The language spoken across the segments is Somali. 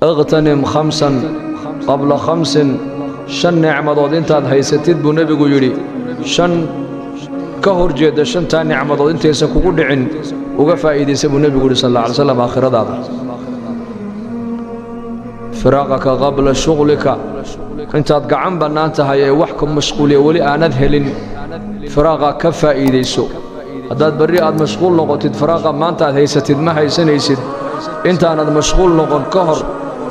اغتنم خمسا قبل خمس شن نعمضود انتاد هيستيد بو نبيغو يري شن كهر جيد شن تا نعمضود انت يسكوكو دعين uga faa'iideysa buu nabigu sallallahu alayhi wasallam aakhiradaada firaaqaka qabla shughlika intaad gacan bannaan tahay ee wax ku mashquuliye wali aanad helin firaaqa ka faa'iideyso haddaad barri aad mashquul noqotid firaaqa maanta aad haysatid ma haysanaysid intaanad mashquul noqon ka hor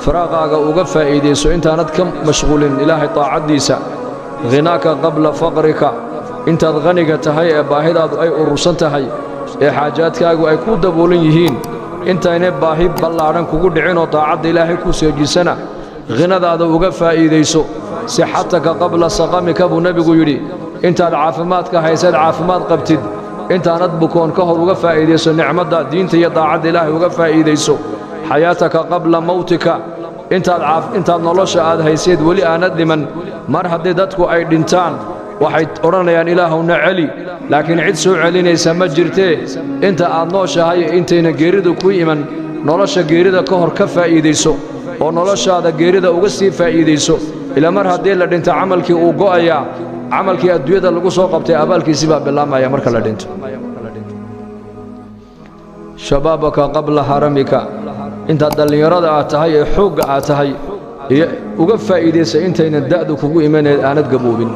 firaaqaaga uga faa'iideyso intaanad ka mashquulin ilaahay taacadiisa ghinaaka qabla faqrika intaad qaniga tahay ee baahidaadu ay urursan tahay ee xaajaadkaagu ay ku daboolan yihiin intaynay baahi ballaaran kugu dhicin oo taacadda ilaahay ku seejisana ghinadaada uga faa'iideyso sixataka qabla saqamika buu nabigu yidhi intaad caafimaadka haysayd caafimaad qabtid intaanad bukoon ka hor uga faa'iideyso nicmadda diinta iyo taacadda ilaahay uga faa'iideyso xayaataka qabla mawtika intaad nolosha aad haysayd weli aanad dhiman mar haddii dadku ay dhintaan waxay odhanayaan ilaahowna celi laakiin cid soo celinaysa ma jirtee inta aad nooshahay intayna geeridu ku iman nolosha geerida ka hor ka faa'iideyso oo noloshaada geerida uga sii faa'iideyso ila mar haddii la dhinto camalkii uu go'ayaa camalkii adduunyada lagu soo qabtay abaalkiisii baa bilaamaya marka la dhinto shabaabaka qabla haramika intaad dhallinyarada aad tahay ee xoogga aad tahay iyo uga faa'iideysa intayna da'du kugu imaneed aanad gaboobin